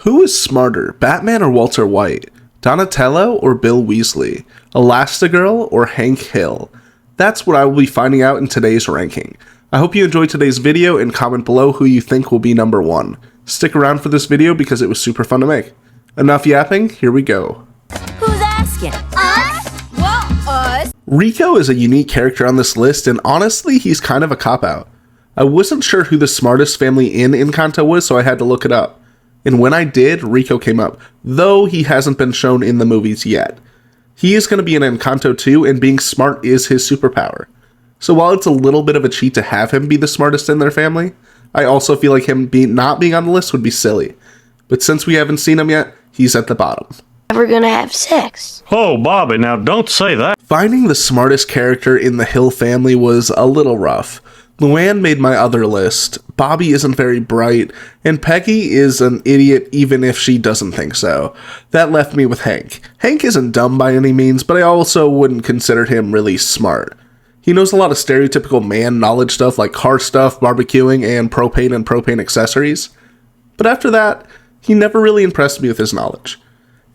Who is smarter, Batman or Walter White? Donatello or Bill Weasley? Elastigirl or Hank Hill? That's what I will be finding out in today's ranking. I hope you enjoyed today's video and comment below who you think will be number 1. Stick around for this video because it was super fun to make. Enough yapping, here we go. Who's asking? Us? Well, us. Rico is a unique character on this list, and honestly, he's kind of a cop-out. I wasn't sure who the smartest family in Encanto was, so I had to look it up. And when I did, Rico came up, though he hasn't been shown in the movies yet. He is going to be in Encanto too, and being smart is his superpower. So while it's a little bit of a cheat to have him be the smartest in their family, I also feel like him not being on the list would be silly. But since we haven't seen him yet, he's at the bottom. We're gonna have sex. Oh, Bobby, now don't say that. Finding the smartest character in the Hill family was a little rough. Luann made my other list, Bobby isn't very bright, and Peggy is an idiot even if she doesn't think so. That left me with Hank. Hank isn't dumb by any means, but I also wouldn't consider him really smart. He knows a lot of stereotypical man knowledge stuff like car stuff, barbecuing, and propane accessories. But after that, he never really impressed me with his knowledge.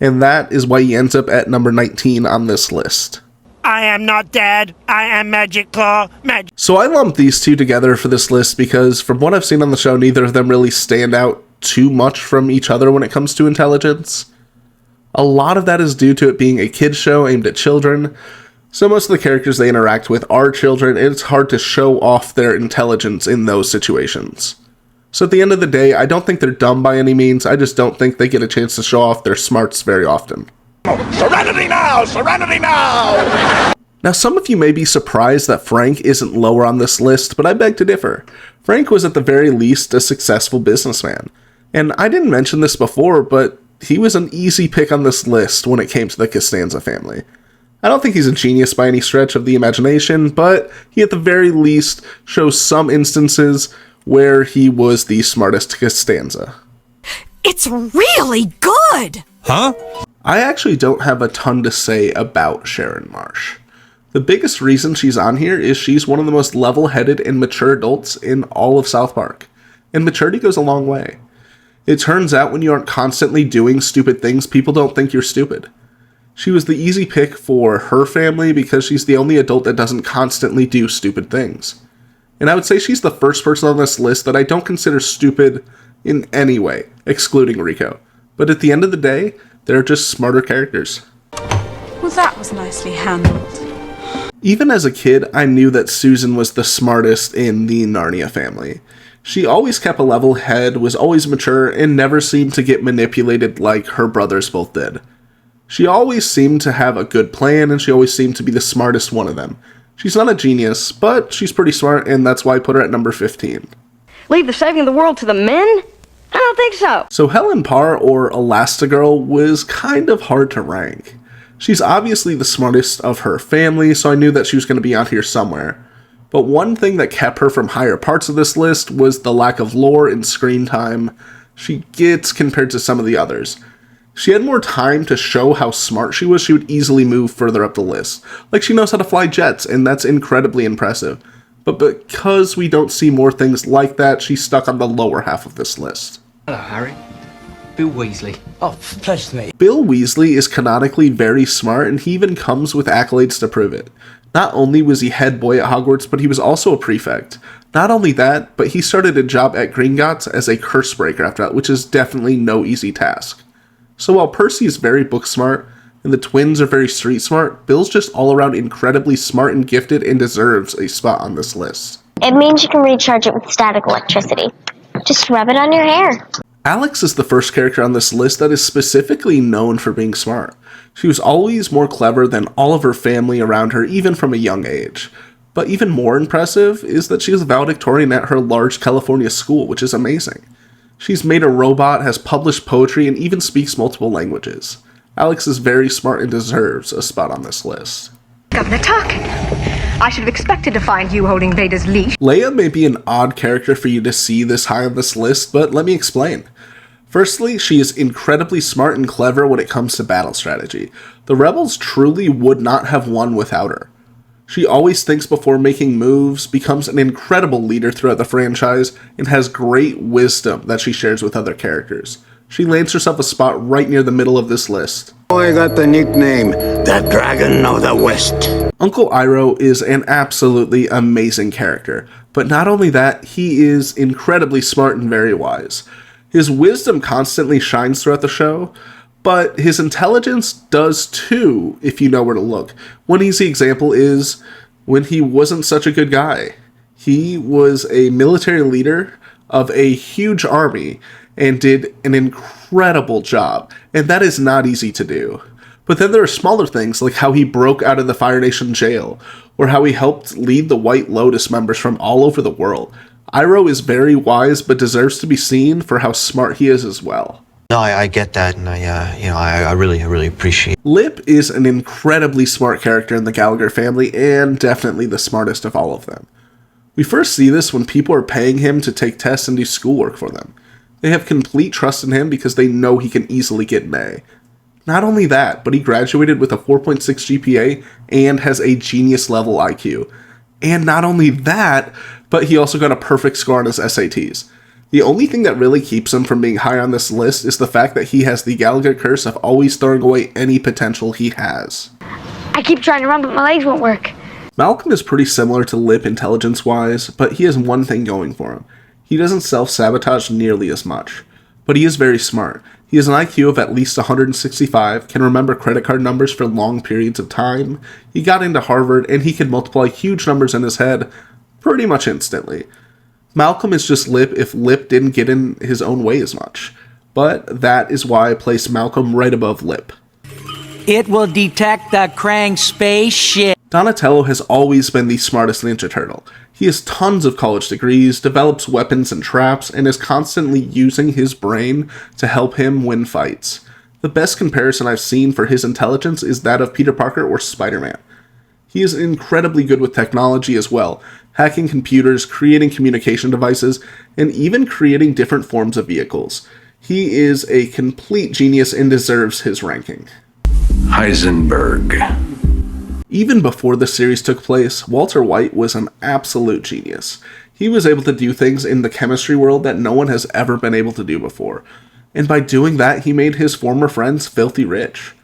And that is why he ends up at number 19 on this list. I am not Dad. I am Magic Claw. So I lumped these two together for this list because from what I've seen on the show, neither of them really stand out too much from each other when it comes to intelligence. A lot of that is due to it being a kids show aimed at children. So most of the characters they interact with are children, and it's hard to show off their intelligence in those situations. So at the end of the day, I don't think they're dumb by any means, I just don't think they get a chance to show off their smarts very often. Serenity now! Serenity now! Now some of you may be surprised that Frank isn't lower on this list, but I beg to differ. Frank was at the very least a successful businessman. And I didn't mention this before, but he was an easy pick on this list when it came to the Costanza family. I don't think he's a genius by any stretch of the imagination, but he at the very least shows some instances where he was the smartest Costanza. It's really good! Huh? I actually don't have a ton to say about Sharon Marsh. The biggest reason she's on here is she's one of the most level-headed and mature adults in all of South Park. And maturity goes a long way. It turns out when you aren't constantly doing stupid things, people don't think you're stupid. She was the easy pick for her family because she's the only adult that doesn't constantly do stupid things. And I would say she's the first person on this list that I don't consider stupid in any way, excluding Rico. But at the end of the day, they're just smarter characters. Well, that was nicely handled. Even as a kid, I knew that Susan was the smartest in the Narnia family. She always kept a level head, was always mature, and never seemed to get manipulated like her brothers both did. She always seemed to have a good plan, and she always seemed to be the smartest one of them. She's not a genius, but she's pretty smart, and that's why I put her at number 15. Leave the saving the world to the men? I don't think so. So Helen Parr, or Elastigirl, was kind of hard to rank. She's obviously the smartest of her family, so I knew that she was going to be out here somewhere. But one thing that kept her from higher parts of this list was the lack of lore and screen time she gets compared to some of the others. She had more time to show how smart she was, she would easily move further up the list. Like she knows how to fly jets, and that's incredibly impressive. But because we don't see more things like that, she's stuck on the lower half of this list. Hello, Harry. Bill Weasley. Oh, pleasure to meet you. Bill Weasley is canonically very smart, and he even comes with accolades to prove it. Not only was he head boy at Hogwarts, but he was also a prefect. Not only that, but he started a job at Gringotts as a curse breaker after that, which is definitely no easy task. So while Percy is very book smart, and the twins are very street smart, Bill's just all around incredibly smart and gifted and deserves a spot on this list. It means you can recharge it with static electricity. Just rub it on your hair. Alex is the first character on this list that is specifically known for being smart. She was always more clever than all of her family around her, even from a young age. But even more impressive is that she is valedictorian at her large California school, which is amazing. She's made a robot, has published poetry, and even speaks multiple languages. Alex is very smart and deserves a spot on this list. Governor Tarkin, I should have expected to find you holding Vader's leash. Leia may be an odd character for you to see this high on this list, but let me explain. Firstly, she is incredibly smart and clever when it comes to battle strategy. The rebels truly would not have won without her. She always thinks before making moves, becomes an incredible leader throughout the franchise, and has great wisdom that she shares with other characters. She lands herself a spot right near the middle of this list. I got the nickname, the Dragon of the West. Uncleiro is an absolutely amazing character, but not only that, he is incredibly smart and very wise. His wisdom constantly shines throughout the show, but his intelligence does too, if you know where to look. One easy example is when he wasn't such a good guy. He was a military leader of a huge army and did an incredible job, and that is not easy to do. But then there are smaller things, like how he broke out of the Fire Nation jail, or how he helped lead the White Lotus members from all over the world. Iroh is very wise, but deserves to be seen for how smart he is as well. No, I get that, and I really appreciate it. Lip is an incredibly smart character in the Gallagher family, and definitely the smartest of all of them. We first see this when people are paying him to take tests and do schoolwork for them. They have complete trust in him because they know he can easily get an A. Not only that, but he graduated with a 4.6 GPA and has a genius level IQ. And not only that, but he also got a perfect score on his SATs. The only thing that really keeps him from being high on this list is the fact that he has the Gallagher curse of always throwing away any potential he has. I keep trying to run, but my legs won't work. Malcolm is pretty similar to Lip intelligence-wise, but he has one thing going for him. He doesn't self-sabotage nearly as much, but he is very smart. He has an IQ of at least 165, can remember credit card numbers for long periods of time, he got into Harvard, and he can multiply huge numbers in his head pretty much instantly. Malcolm is just Lip if Lip didn't get in his own way as much, but that is why I place Malcolm right above Lip. It will detect the Krang spaceship. Donatello has always been the smartest Ninja Turtle. He has tons of college degrees, develops weapons and traps, and is constantly using his brain to help him win fights. The best comparison I've seen for his intelligence is that of Peter Parker or Spider-Man. He is incredibly good with technology as well, hacking computers, creating communication devices, and even creating different forms of vehicles. He is a complete genius and deserves his ranking. Heisenberg. Even before the series took place, Walter White was an absolute genius. He was able to do things in the chemistry world that no one has ever been able to do before. And by doing that, he made his former friends filthy rich.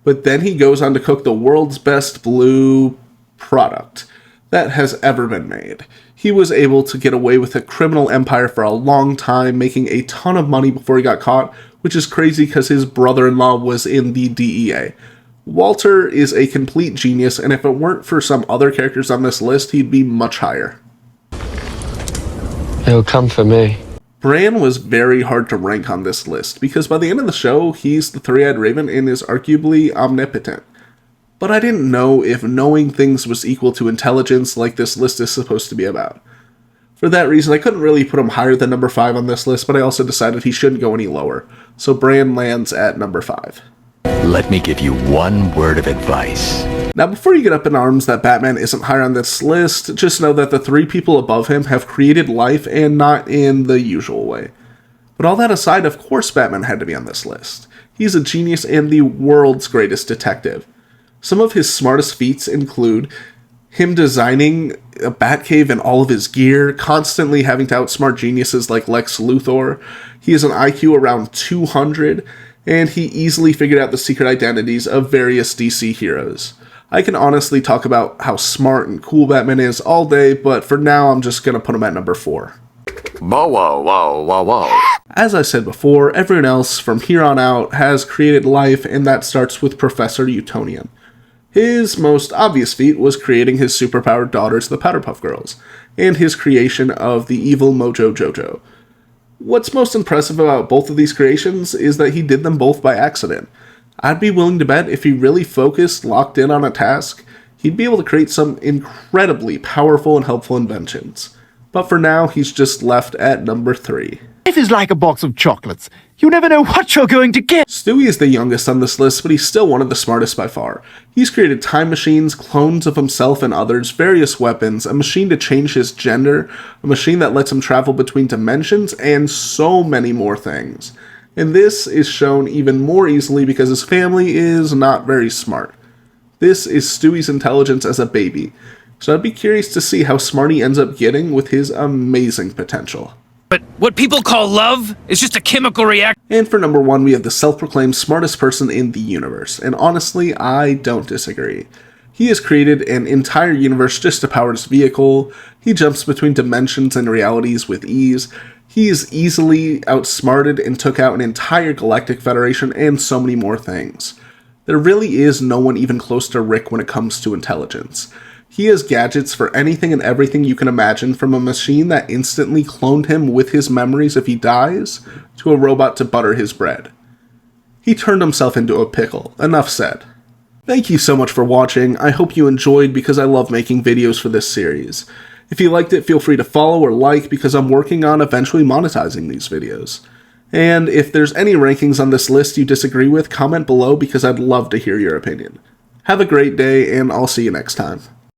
But then he goes on to cook the world's best blue product that has ever been made. He was able to get away with a criminal empire for a long time, making a ton of money before he got caught, which is crazy because his brother-in-law was in the DEA. Walter is a complete genius, and if it weren't for some other characters on this list, he'd be much higher. He'll come for me. Bran was very hard to rank on this list, because by the end of the show, he's the three-eyed raven and is arguably omnipotent. But I didn't know if knowing things was equal to intelligence like this list is supposed to be about. For that reason, I couldn't really put him higher than number 5 on this list, but I also decided he shouldn't go any lower. So Bran lands at number 5. Let me give you one word of advice. Now, before you get up in arms that Batman isn't higher on this list, just know that the 3 people above him have created life and not in the usual way. But all that aside, of course Batman had to be on this list. He's a genius and the world's greatest detective. Some of his smartest feats include him designing a Batcave and all of his gear, constantly having to outsmart geniuses like Lex Luthor. He has an IQ around 200, and he easily figured out the secret identities of various DC heroes. I can honestly talk about how smart and cool Batman is all day, but for now I'm just going to put him at number 4. Whoa. As I said before, everyone else from here on out has created life, and that starts with Professor Utonian. His most obvious feat was creating his superpowered daughters, the Powderpuff Girls, and his creation of the evil Mojo Jojo. What's most impressive about both of these creations is that he did them both by accident. I'd be willing to bet if he really focused, locked in on a task, he'd be able to create some incredibly powerful and helpful inventions. But for now, he's just left at number 3. Life is like a box of chocolates. You never know what you're going to get. Stewie is the youngest on this list, but he's still one of the smartest by far. He's created time machines, clones of himself and others, various weapons, a machine to change his gender, a machine that lets him travel between dimensions, and so many more things. And this is shown even more easily because his family is not very smart. This is Stewie's intelligence as a baby, so I'd be curious to see how smart he ends up getting with his amazing potential. But what people call love is just a chemical reaction. And for number 1, we have the self-proclaimed smartest person in the universe. And honestly, I don't disagree. He has created an entire universe just to power his vehicle. He jumps between dimensions and realities with ease. He is easily outsmarted and took out an entire galactic federation and so many more things. There really is no one even close to Rick when it comes to intelligence. He has gadgets for anything and everything you can imagine, from a machine that instantly cloned him with his memories if he dies, to a robot to butter his bread. He turned himself into a pickle. Enough said. Thank you so much for watching. I hope you enjoyed, because I love making videos for this series. If you liked it, feel free to follow or like, because I'm working on eventually monetizing these videos. And if there's any rankings on this list you disagree with, comment below, because I'd love to hear your opinion. Have a great day, and I'll see you next time.